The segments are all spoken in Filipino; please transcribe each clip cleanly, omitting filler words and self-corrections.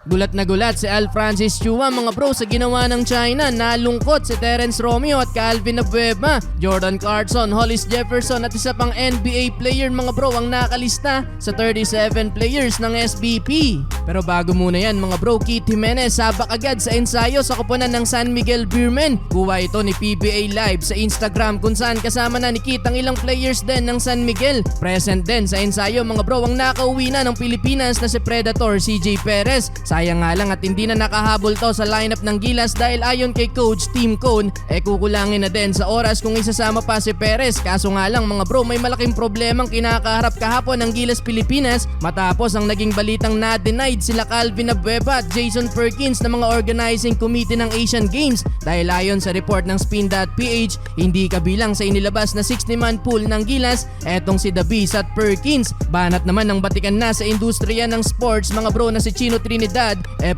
Gulat na gulat si Al Francis Chua mga bro sa ginawa ng China. Nalungkot si Terence Romeo at Calvin Abueva, Jordan Clarkson, Hollis Jefferson at isa pang NBA player mga bro ang nakalista sa 37 players ng SBP. Pero bago muna yan mga bro, Keith Jimenez sabak agad sa ensayo sa koponan ng San Miguel Beermen. Kuha ito ni PBA Live sa Instagram kung saan kasama na ni Keith ang ilang players din ng San Miguel. Present din sa ensayo mga bro ang nakauwi na ng Pilipinas na si Predator CJ Perez. Sayang nga lang at hindi na nakahabol to sa lineup ng Gilas dahil ayon kay Coach Tim Cone kukulangin na din sa oras kung isasama pa si Perez. Kaso nga lang mga bro, may malaking problemang kinakaharap kahapon ng Gilas Pilipinas matapos ang naging balitang na-denied sila Calvin Abueva at Jason Perkins na mga organizing committee ng Asian Games dahil ayon sa report ng Spin.ph hindi kabilang sa inilabas na 60-man pool ng Gilas etong si Davies at Perkins. Banat naman ng batikan na sa industriya ng sports mga bro na si Chino Trinidad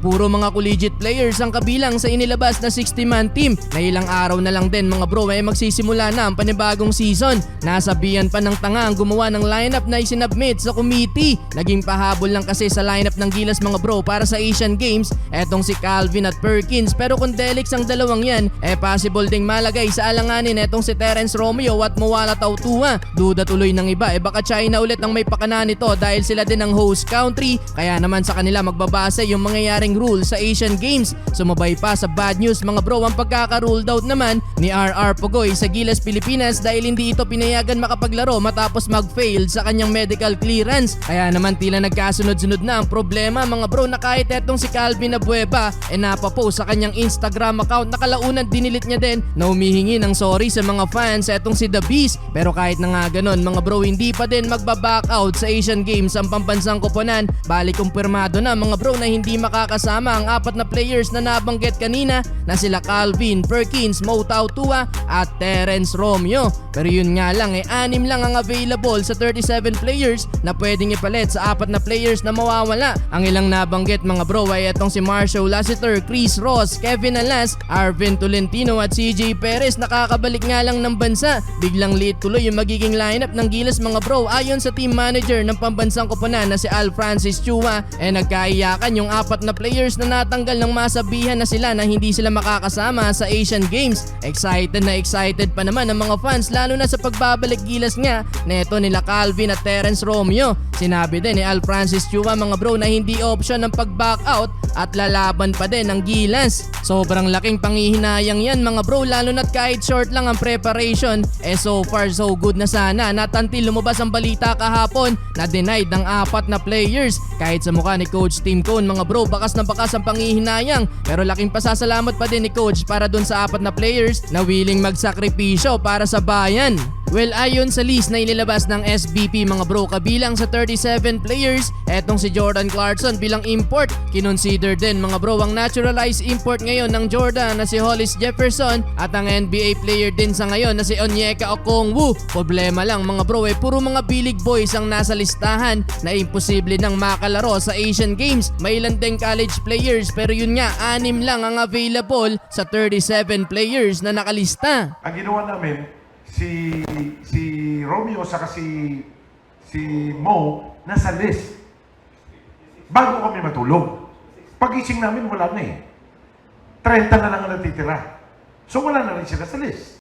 puro mga collegiate players ang kabilang sa inilabas na 60-man team na ilang araw na lang din mga bro magsisimula na ang panibagong season. Nasabihan pa ng tanga ang gumawa ng lineup na isinubmit sa committee. Naging pahabol lang kasi sa lineup ng Gilas mga bro para sa Asian Games etong si Calvin at Perkins pero kung delix ang dalawang yan possible ding malagay sa alanganin etong si Terence Romeo at Moala Tautua. Duda tuloy ng iba baka China ulit ang may pakana nito dahil sila din ang host country kaya naman sa kanila magbabase yung mangyayaring rule sa Asian Games. Sumabay pa sa bad news mga bro ang pagkaka-ruled out naman ni RR Pugoy sa Gilas Pilipinas dahil hindi ito pinayagan makapaglaro matapos mag-fail sa kanyang medical clearance. Kaya naman tila nagkasunod-sunod na ang problema mga bro na kahit etong si Calvin Abueva napapost sa kanyang Instagram account na kalaunan dinilit niya din na humihingi ng sorry sa mga fans etong si The Beast. Pero kahit na nga ganun mga bro hindi pa din magbaback out sa Asian Games ang pambansang koponan. Bali kumpirmado na mga bro na hindi makakasama ang apat na players na nabanggit kanina na sila Calvin, Perkins, Mo Tautua at Terence Romeo. Pero yun nga lang 6 lang ang available sa 37 players na pwedeng ipalit sa apat na players na mawawala. Ang ilang nabanggit mga bro ay itong si Marshall Lassiter, Chris Ross, Kevin Alas, Arvin Tolentino at CJ Perez. Nakakabalik nga lang ng bansa. Biglang liit tuloy yung magiging lineup ng Gilas mga bro ayon sa team manager ng pambansang koponan na si Al Francis Chua. Nagkaiyakan yung apat na players na natanggal ng masabihan na sila na hindi sila makakasama sa Asian Games. Excited na excited pa naman ang mga fans lalo na sa pagbabalik Gilas nga neto nila Calvin at Terence Romeo. Sinabi din ni Al Francis Chua mga bro na hindi option ang pag-back out at lalaban pa din ang Gilas. Sobrang laking panghihinayang yan mga bro lalo na't kahit short lang ang preparation so far so good na sana not until lumabas ang balita kahapon na denied ng apat na players. Kahit sa mukha ni Coach Tim Cone mga bro bakas na bakas ang panghihinayang pero laking pasasalamat pa din ni Coach para dun sa apat na players na willing magsakripisyo para sa bayan. Well, ayon sa list na inilabas ng SBP mga bro, kabilang sa 37 players, etong si Jordan Clarkson bilang import. Kinonsider din mga bro ang naturalized import ngayon ng Jordan na si Hollis Jefferson at ang NBA player din sa ngayon na si Onyeka Okongwu. Problema lang mga bro puro mga bilig boys ang nasa listahan na imposible nang makalaro sa Asian Games. May ilan din college players pero yun nga 6 lang ang available sa 37 players na nakalista. Ang ginawa namin si Romeo saka si Mo nasa list bago kami matulog. Pagising namin wala na 30 na lang ang natitira. So wala na rin sila sa list.